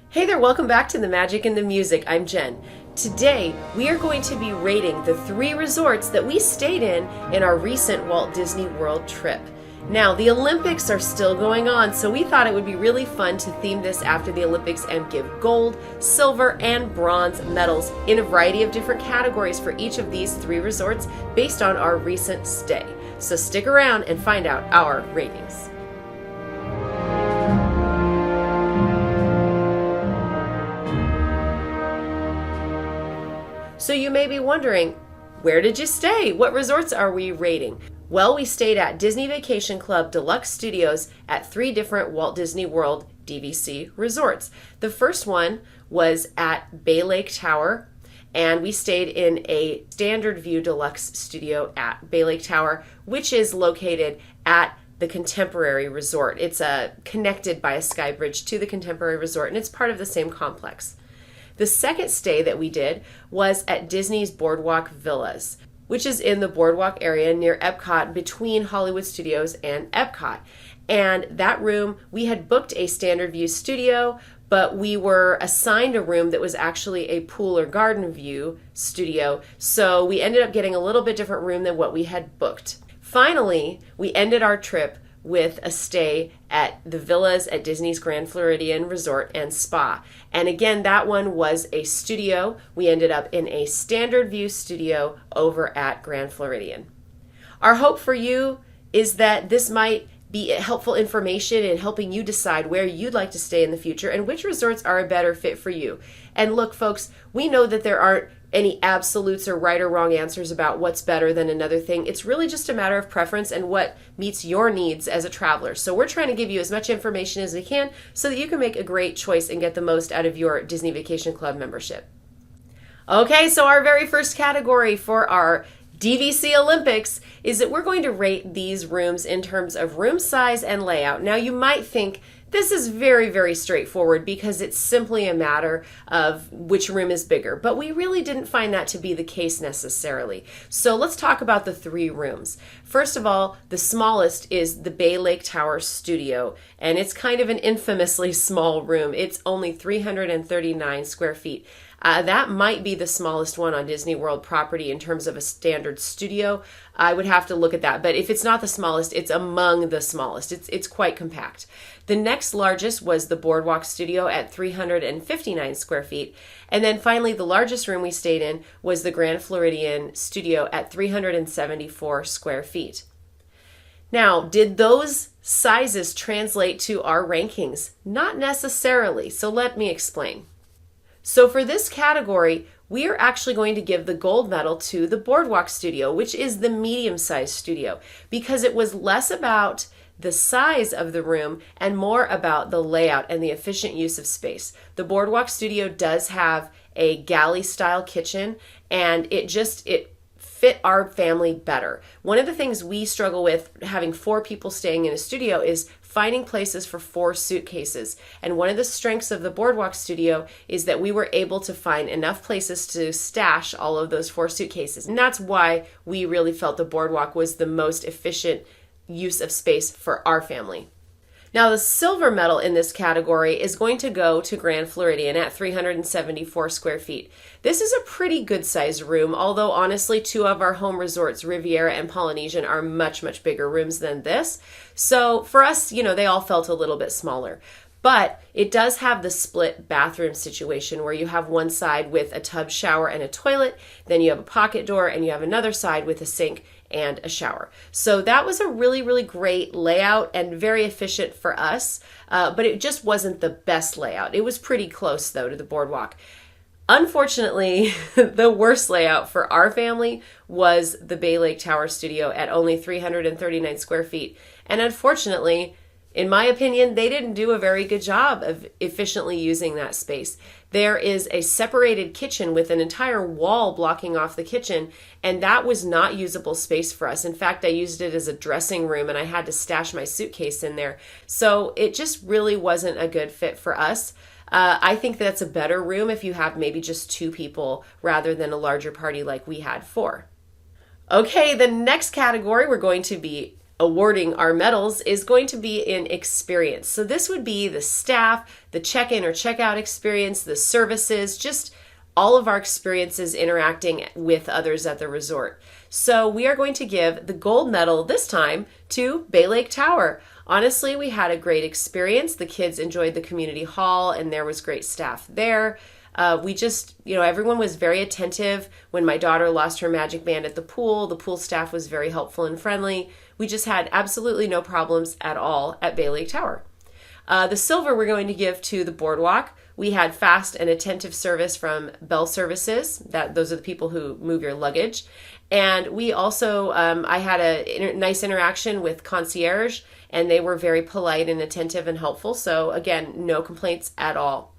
Hey there, welcome back to The Magic and the Music. I'm Jen. Today, we are going to be rating the 3 resorts that we stayed in our recent Walt Disney World trip. Now, the Olympics are still going on, so we thought it would be really fun to theme this after the Olympics and give gold, silver, and bronze medals in a variety of different categories for each of these 3 resorts based on our recent stay. So stick around and find out our ratings. So you may be wondering, where did you stay? What resorts are we rating? Well, we stayed at Disney Vacation Club Deluxe Studios at 3 different Walt Disney World DVC resorts. The first one was at Bay Lake Tower, and we stayed in a Standard View Deluxe Studio at Bay Lake Tower, which is located at the Contemporary Resort. It's connected by a sky bridge to the Contemporary Resort, and it's part of the same complex. The second stay that we did was at Disney's Boardwalk Villas, which is in the Boardwalk area near Epcot between Hollywood Studios and Epcot. And that room, we had booked a Standard View studio, but we were assigned a room that was actually a pool or garden view studio. So we ended up getting a little bit different room than what we had booked. Finally, we ended our trip with a stay at the villas at Disney's Grand Floridian Resort and Spa. And again, that one was a studio. We ended up in a Standard View studio over at Grand Floridian. Our hope for you is that this might be helpful information in helping you decide where you'd like to stay in the future and which resorts are a better fit for you. And look, folks, we know that there aren't any absolutes or right or wrong answers about what's better than another thing. It's really just a matter of preference and what meets your needs as a traveler. So we're trying to give you as much information as we can so that you can make a great choice and get the most out of your Disney Vacation Club membership. Okay, so our very first category for our DVC Olympics is that we're going to rate these rooms in terms of room size and layout. Now, you might think this is very, very straightforward because it's simply a matter of which room is bigger, but we really didn't find that to be the case necessarily. So let's talk about the 3 rooms. First of all, the smallest is the Bay Lake Tower Studio, and it's kind of an infamously small room. It's only 339 square feet. That might be the smallest one on Disney World property in terms of a standard studio. I would have to look at that, but if it's not the smallest, it's among the smallest. It's quite compact. The next largest was the Boardwalk Studio at 359 square feet. And then finally, the largest room we stayed in was the Grand Floridian Studio at 374 square feet. Now, did those sizes translate to our rankings? Not necessarily, so let me explain. So for this category, we are actually going to give the gold medal to the Boardwalk Studio, which is the medium-sized studio, because it was less about the size of the room and more about the layout and the efficient use of space. The Boardwalk Studio does have a galley-style kitchen, and it fit our family better. One of the things we struggle with having 4 people staying in a studio is finding places for 4 suitcases. And one of the strengths of the Boardwalk Studio is that we were able to find enough places to stash all of those 4 suitcases. And that's why we really felt the Boardwalk was the most efficient use of space for our family. Now, the silver medal in this category is going to go to Grand Floridian at 374 square feet. This is a pretty good sized room, although honestly 2 of our home resorts, Riviera and Polynesian, are much, much bigger rooms than this. So for us, they all felt a little bit smaller. But it does have the split bathroom situation where you have one side with a tub shower and a toilet, then you have a pocket door, and you have another side with a sink and a shower. So that was a really, really great layout and very efficient for us, but it just wasn't the best layout. It was pretty close, though, to the Boardwalk. Unfortunately, the worst layout for our family was the Bay Lake Tower Studio at only 339 square feet. And unfortunately, in my opinion, they didn't do a very good job of efficiently using that space. There is a separated kitchen with an entire wall blocking off the kitchen, and that was not usable space for us. In fact, I used it as a dressing room, and I had to stash my suitcase in there. So it just really wasn't a good fit for us. I think that's a better room if you have maybe just 2 people rather than a larger party like we had 4. Okay, the next category we're going to be awarding our medals is going to be in experience. So this would be the staff, the check-in or check-out experience, the services, just all of our experiences interacting with others at the resort. So we are going to give the gold medal this time to Bay Lake Tower. Honestly, we had a great experience. The kids enjoyed the community hall and there was great staff there. We just, everyone was very attentive. When my daughter lost her magic band at the pool staff was very helpful and friendly. We just had absolutely no problems at all at Bay Lake Tower. The silver we're going to give to the Boardwalk. We had fast and attentive service from Bell Services. Those are the people who move your luggage. And we also, I had a nice interaction with concierge, and they were very polite and attentive and helpful. So again, no complaints at all.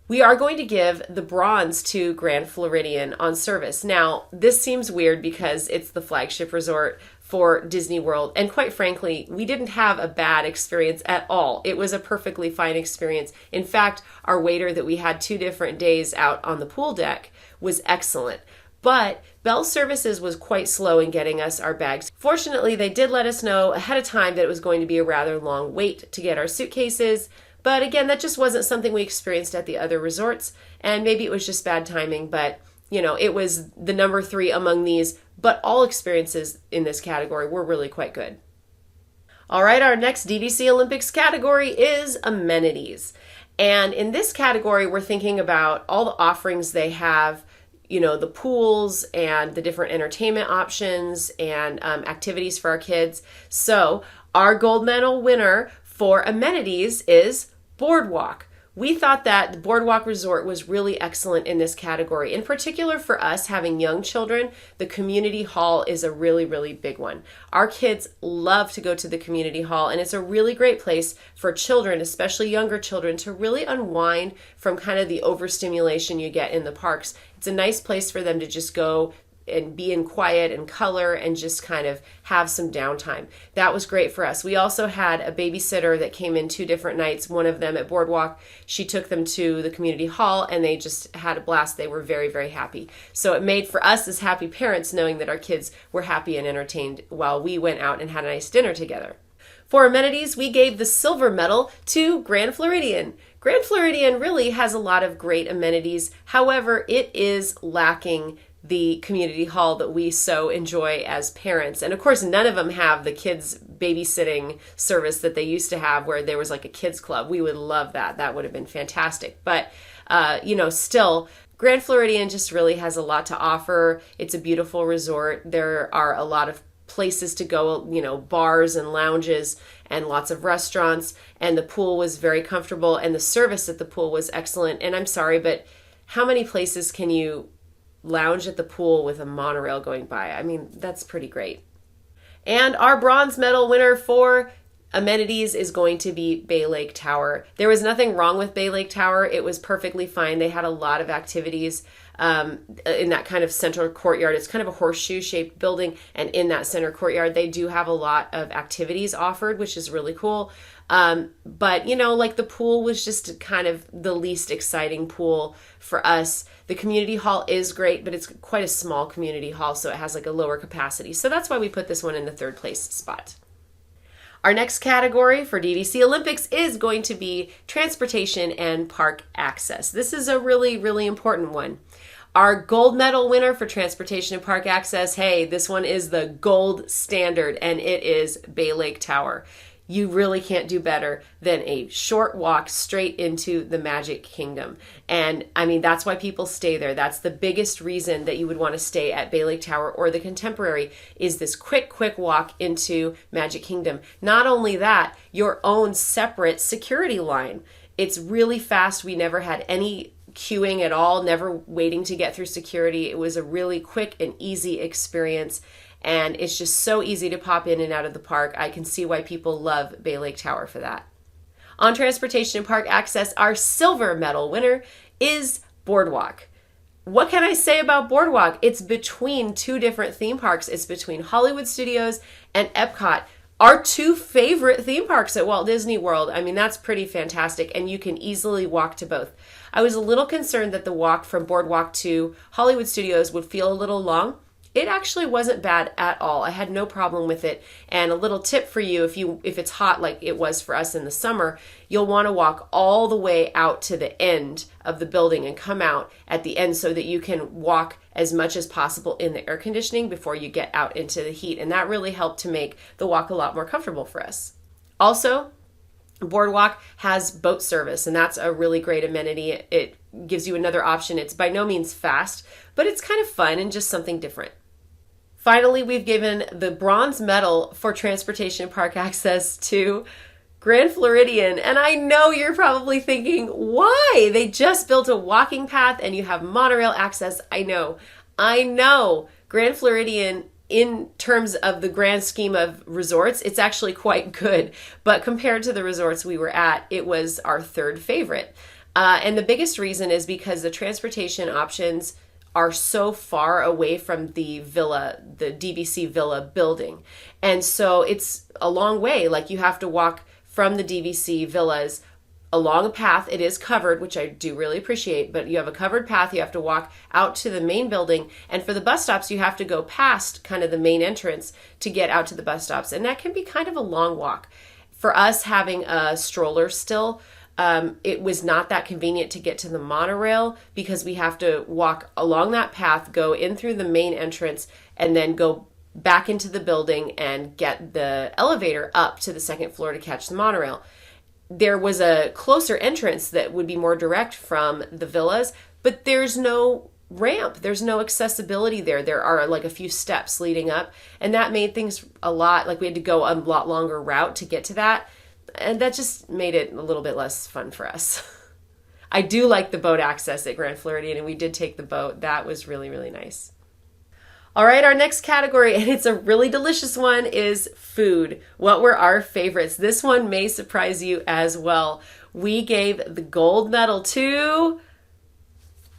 We are going to give the bronze to Grand Floridian on service. Now, this seems weird because it's the flagship resort for Disney World. And quite frankly, we didn't have a bad experience at all. It was a perfectly fine experience. In fact, our waiter that we had 2 different days out on the pool deck was excellent. But Bell Services was quite slow in getting us our bags. Fortunately, they did let us know ahead of time that it was going to be a rather long wait to get our suitcases. But again, that just wasn't something we experienced at the other resorts. And maybe it was just bad timing, but it was the number 3 among these. But all experiences in this category were really quite good. All right, our next DVC Olympics category is amenities. And in this category, we're thinking about all the offerings they have, the pools and the different entertainment options and activities for our kids. So our gold medal winner for amenities is Boardwalk. We thought that the Boardwalk Resort was really excellent in this category. In particular for us having young children, the community hall is a really, really big one. Our kids love to go to the community hall, and it's a really great place for children, especially younger children, to really unwind from kind of the overstimulation you get in the parks. It's a nice place for them to just go and be in quiet and color and just kind of have some downtime. That was great for us. We also had a babysitter that came in 2 different nights, one of them at Boardwalk. She took them to the community hall and they just had a blast. They were very, very happy. So it made for us as happy parents knowing that our kids were happy and entertained while we went out and had a nice dinner together. For amenities, we gave the silver medal to Grand Floridian. Grand Floridian really has a lot of great amenities. However, it is lacking the community hall that we so enjoy as parents. And of course, none of them have the kids babysitting service that they used to have where there was like a kids club. We would love that. That would have been fantastic. But, still, Grand Floridian just really has a lot to offer. It's a beautiful resort. There are a lot of places to go, bars and lounges and lots of restaurants. And the pool was very comfortable and the service at the pool was excellent. And I'm sorry, but how many places can you lounge at the pool with a monorail going by? I mean, that's pretty great. And our bronze medal winner for amenities is going to be Bay Lake Tower. There was nothing wrong with Bay Lake Tower. It was perfectly fine. They had a lot of activities in that kind of central courtyard. It's kind of a horseshoe-shaped building, and in that center courtyard, they do have a lot of activities offered, which is really cool. But, the pool was just kind of the least exciting pool for us. The community hall is great, but it's quite a small community hall, so it has like a lower capacity. So that's why we put this one in the 3rd place spot. Our next category for DVC Olympics is going to be transportation and park access. This is a really, really important one. Our gold medal winner for transportation and park access, hey, this one is the gold standard, and it is Bay Lake Tower. You really can't do better than a short walk straight into the Magic Kingdom. And I mean, that's why people stay there. That's the biggest reason that you would want to stay at Bay Lake Tower or the Contemporary is this quick walk into Magic Kingdom. Not only that, your own separate security line. It's really fast. We never had any queuing at all, never waiting to get through security. It was a really quick and easy experience. And it's just so easy to pop in and out of the park. I can see why people love Bay Lake Tower for that. On transportation and park access, our silver medal winner is Boardwalk. What can I say about Boardwalk? It's between 2 different theme parks. It's between Hollywood Studios and Epcot, our 2 favorite theme parks at Walt Disney World. I mean, that's pretty fantastic, and you can easily walk to both. I was a little concerned that the walk from Boardwalk to Hollywood Studios would feel a little long. it actually wasn't bad at all. I had no problem with it. And a little tip for you, if it's hot like it was for us in the summer, you'll want to walk all the way out to the end of the building and come out at the end so that you can walk as much as possible in the air conditioning before you get out into the heat. And that really helped to make the walk a lot more comfortable for us. Also, Boardwalk has boat service, and that's a really great amenity. It gives you another option. It's by no means fast, but it's kind of fun and just something different. Finally, we've given the bronze medal for transportation park access to Grand Floridian. And I know you're probably thinking, why? They just built a walking path and you have monorail access. I know. Grand Floridian, in terms of the grand scheme of resorts, it's actually quite good. But compared to the resorts we were at, it was our third favorite. And the biggest reason is because the transportation options are so far away from the villa, the DVC villa building. And so it's a long way. Like, you have to walk from the DVC villas along a path. It is covered, which I do really appreciate, but you have a covered path. You have to walk out to the main building. And for the bus stops, you have to go past kind of the main entrance to get out to the bus stops. And that can be kind of a long walk. For us, having a stroller still, it was not that convenient to get to the monorail because we have to walk along that path, go in through the main entrance, and then go back into the building and get the elevator up to the second floor to catch the monorail. There was a closer entrance that would be more direct from the villas, but there's no ramp. There's no accessibility there. There are like a few steps leading up, and that made things a lot, like we had to go a lot longer route to get to that. And that just made it a little bit less fun for us. I do like the boat access at Grand Floridian, and we did take the boat. That was really, really nice. All right, our next category, and it's a really delicious one, is food. What were our favorites? This one may surprise you as well. We gave the gold medal to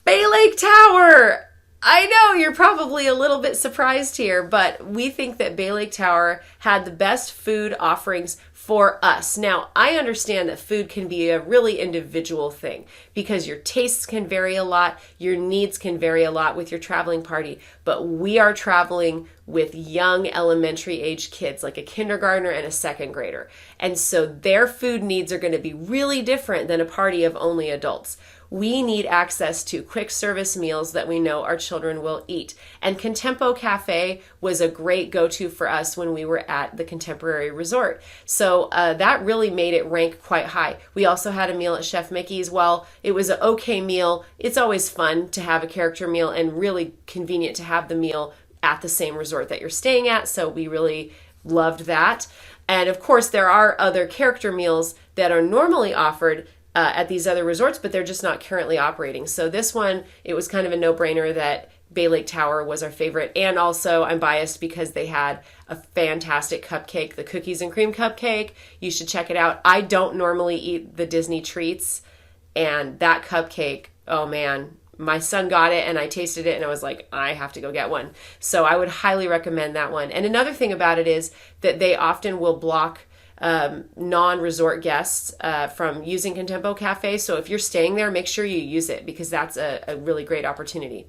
Bay Lake Tower. I know you're probably a little bit surprised here, but we think that Bay Lake Tower had the best food offerings for us. Now, I understand that food can be a really individual thing because your tastes can vary a lot, your needs can vary a lot with your traveling party, but we are traveling with young elementary age kids, like a kindergartner and a second grader. And so their food needs are going to be really different than a party of only adults. We need access to quick service meals that we know our children will eat. And Contempo Cafe was a great go-to for us when we were at the Contemporary Resort. So that really made it rank quite high. We also had a meal at Chef Mickey's. While it was an okay meal, it's always fun to have a character meal and really convenient to have the meal at the same resort that you're staying at. So we really loved that. And of course, there are other character meals that are normally offered at these other resorts, but they're just not currently operating. So this one, it was kind of a no-brainer that Bay Lake Tower was our favorite. And also, I'm biased because they had a fantastic cupcake, the cookies and cream cupcake. You should check it out. I don't normally eat the Disney treats, and that cupcake, oh man, my son got it and I tasted it and I was like, I have to go get one. So I would highly recommend that one. And another thing about it is that they often will block non-resort guests from using Contempo Cafe. So if you're staying there, make sure you use it because that's a really great opportunity.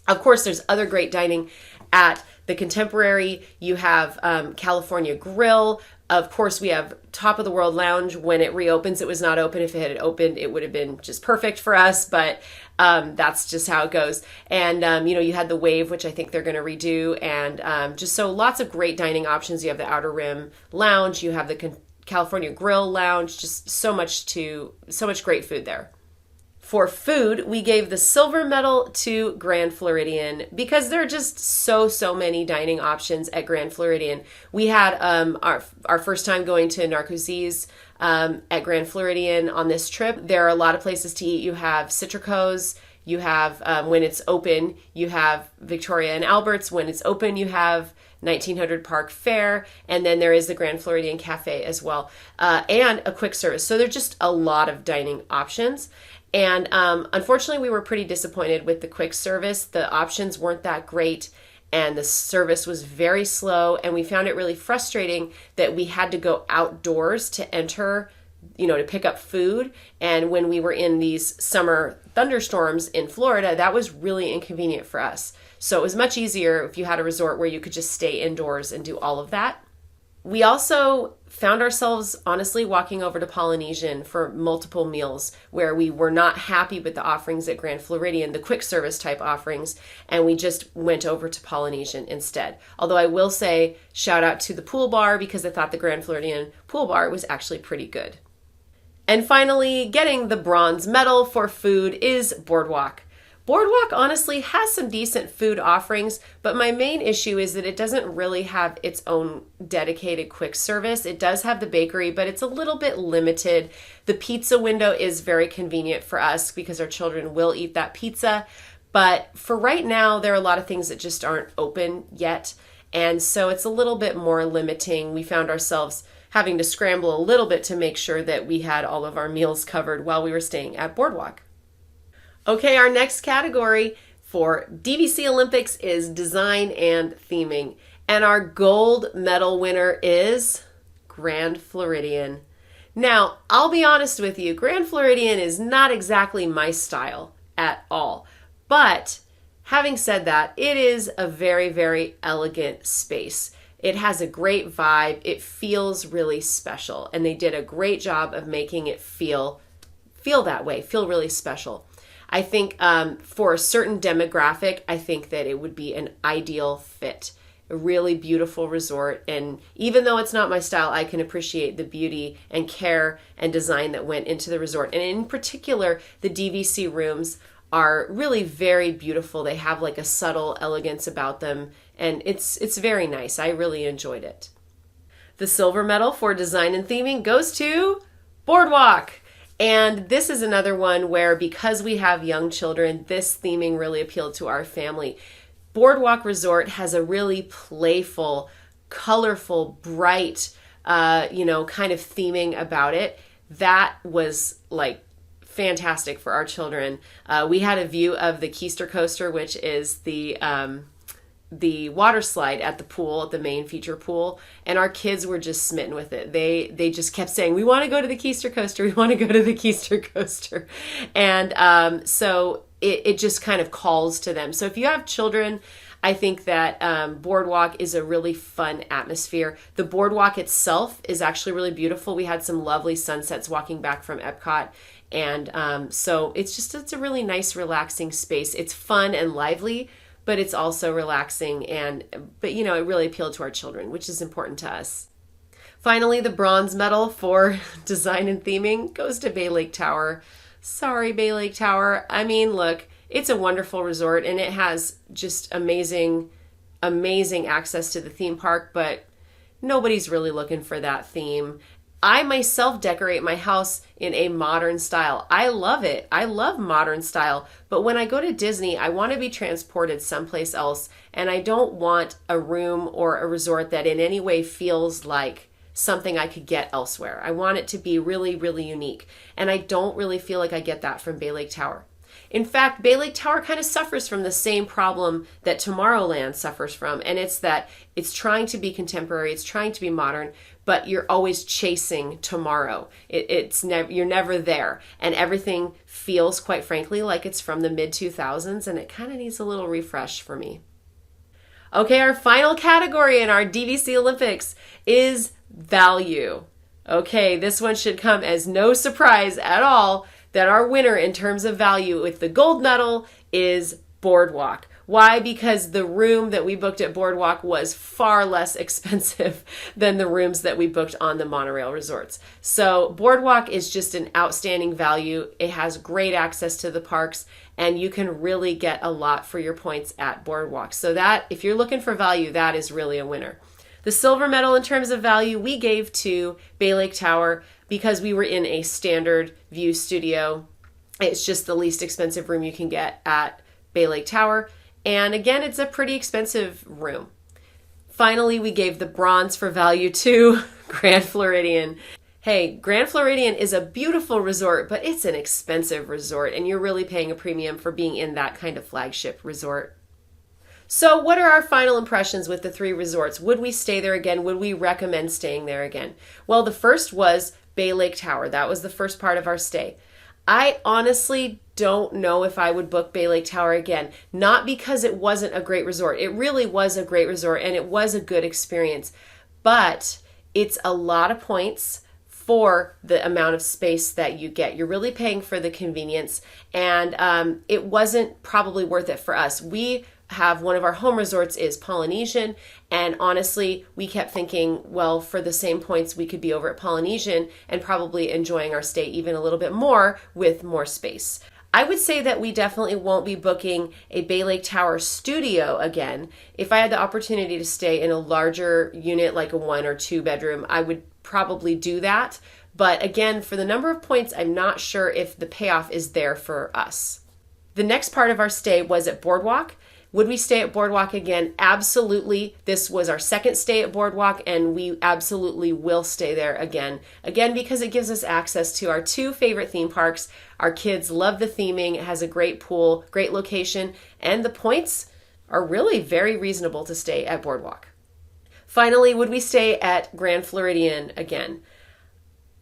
Of course, there's other great dining at the Contemporary. You have California Grill. Of course, we have Top of the World Lounge. When it reopens, it was not open. If it had opened, it would have been just perfect for us, but that's just how it goes. And, you had the Wave, which I think they're going to redo, and just so lots of great dining options. You have the Outer Rim Lounge. You have the California Grill Lounge. Just so much great food there. For food, we gave the silver medal to Grand Floridian because there are just so many dining options at Grand Floridian. We had our first time going to Narcoossee's at Grand Floridian on this trip. There are a lot of places to eat. You have Citrico's, you have, when it's open, you have Victoria and Albert's. When it's open, you have 1900 Park Fair, and then there is the Grand Floridian Cafe as well, and a quick service. So there's just a lot of dining options. And unfortunately, we were pretty disappointed with the quick service. The options weren't that great, and the service was very slow, and we found it really frustrating that we had to go outdoors to enter to pick up food. And when we were in these summer thunderstorms in Florida, that was really inconvenient for us. So it was much easier if you had a resort where you could just stay indoors and do all of that. We also found ourselves, honestly, walking over to Polynesian for multiple meals where we were not happy with the offerings at Grand Floridian, the quick service type offerings, and we just went over to Polynesian instead. Although I will say, shout out to the pool bar, because I thought the Grand Floridian pool bar was actually pretty good. And finally, getting the bronze medal for food is Boardwalk. Boardwalk honestly has some decent food offerings, but my main issue is that it doesn't really have its own dedicated quick service. It does have the bakery, but it's a little bit limited. The pizza window is very convenient for us because our children will eat that pizza. But for right now, there are a lot of things that just aren't open yet. And so it's a little bit more limiting. We found ourselves having to scramble a little bit to make sure that we had all of our meals covered while we were staying at Boardwalk. Okay, our next category for DVC Olympics is design and theming. And our gold medal winner is Grand Floridian. Now, I'll be honest with you, Grand Floridian is not exactly my style at all. But having said that, it is a very, very elegant space. It has a great vibe. It feels really special. And they did a great job of making it feel that way, feel really special. I think for a certain demographic, I think that it would be an ideal fit. A really beautiful resort. And even though it's not my style, I can appreciate the beauty and care and design that went into the resort. And in particular, the DVC rooms are really very beautiful. They have like a subtle elegance about them. And it's very nice. I really enjoyed it. The silver medal for design and theming goes to Boardwalk. And this is another one where, because we have young children, this theming really appealed to our family. Boardwalk Resort has a really playful, colorful, bright, kind of theming about it. That was like fantastic for our children. We had a view of the Keister Coaster, which is the water slide at the pool, at the main feature pool, and our kids were just smitten with it. They just kept saying, we want to go to the Keister Coaster, we want to go to the Keister Coaster. And so it just kind of calls to them. So if you have children, I think that Boardwalk is a really fun atmosphere. The boardwalk itself is actually really beautiful. We had some lovely sunsets walking back from Epcot. And so it's a really nice, relaxing space. It's fun and lively, but it's also relaxing, but it really appealed to our children, which is important to us. Finally, the bronze medal for design and theming goes to Bay Lake Tower. Sorry, Bay Lake Tower. I mean, look, it's a wonderful resort and it has just amazing, amazing access to the theme park, but nobody's really looking for that theme. I myself decorate my house in a modern style. I love it. I love modern style. But when I go to Disney, I want to be transported someplace else. And I don't want a room or a resort that in any way feels like something I could get elsewhere. I want it to be really, really unique. And I don't really feel like I get that from Bay Lake Tower. In fact, Bay Lake Tower kind of suffers from the same problem that Tomorrowland suffers from. And it's that it's trying to be contemporary, it's trying to be modern, but you're always chasing tomorrow. You're never there. And everything feels, quite frankly, like it's from the mid-2000s, and it kind of needs a little refresh for me. Okay, our final category in our DVC Olympics is value. Okay, this one should come as no surprise at all that our winner in terms of value with the gold medal is Boardwalk. Why? Because the room that we booked at Boardwalk was far less expensive than the rooms that we booked on the monorail resorts. So Boardwalk is just an outstanding value. It has great access to the parks, and you can really get a lot for your points at Boardwalk. So that, if you're looking for value, that is really a winner. The silver medal in terms of value we gave to Bay Lake Tower because we were in a standard view studio. It's just the least expensive room you can get at Bay Lake Tower. And again, it's a pretty expensive room. Finally, we gave the bronze for value to Grand Floridian. Hey, Grand Floridian is a beautiful resort, but it's an expensive resort, and you're really paying a premium for being in that kind of flagship resort. So what are our final impressions with the three resorts? Would we stay there again? Would we recommend staying there again? Well, the first was Bay Lake Tower. That was the first part of our stay. I honestly don't know if I would book Bay Lake Tower again. Not because it wasn't a great resort. It really was a great resort and it was a good experience. But it's a lot of points for the amount of space that you get. You're really paying for the convenience, and it wasn't probably worth it for us. We have one of our home resorts is Polynesian, and honestly, we kept thinking, well, for the same points, we could be over at Polynesian and probably enjoying our stay even a little bit more with more space. I would say that we definitely won't be booking a Bay Lake Tower studio again. If I had the opportunity to stay in a larger unit, like a 1 or 2 bedroom, I would probably do that. But again, for the number of points, I'm not sure if the payoff is there for us. The next part of our stay was at Boardwalk. Would we stay at Boardwalk again? Absolutely. This was our second stay at Boardwalk, and we absolutely will stay there again. Again, because it gives us access to our 2 favorite theme parks. Our kids love the theming. It has a great pool, great location, and the points are really very reasonable to stay at Boardwalk. Finally, would we stay at Grand Floridian again?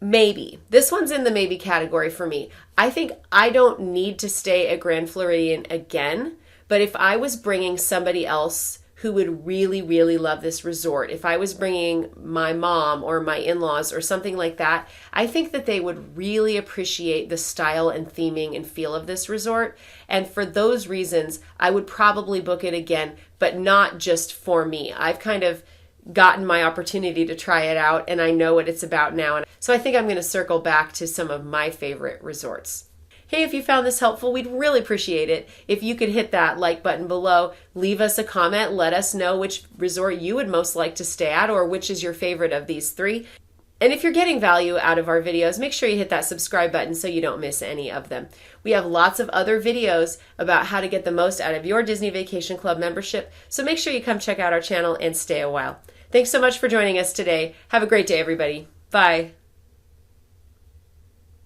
Maybe. This one's in the maybe category for me. I think I don't need to stay at Grand Floridian again. But if I was bringing somebody else who would really, really love this resort, if I was bringing my mom or my in-laws or something like that, I think that they would really appreciate the style and theming and feel of this resort. And for those reasons, I would probably book it again, but not just for me. I've kind of gotten my opportunity to try it out, and I know what it's about now. So I think I'm going to circle back to some of my favorite resorts. Hey, if you found this helpful, we'd really appreciate it if you could hit that like button below, leave us a comment, let us know which resort you would most like to stay at or which is your favorite of these 3. And if you're getting value out of our videos, make sure you hit that subscribe button so you don't miss any of them. We have lots of other videos about how to get the most out of your Disney Vacation Club membership, so make sure you come check out our channel and stay a while. Thanks so much for joining us today. Have a great day, everybody. Bye.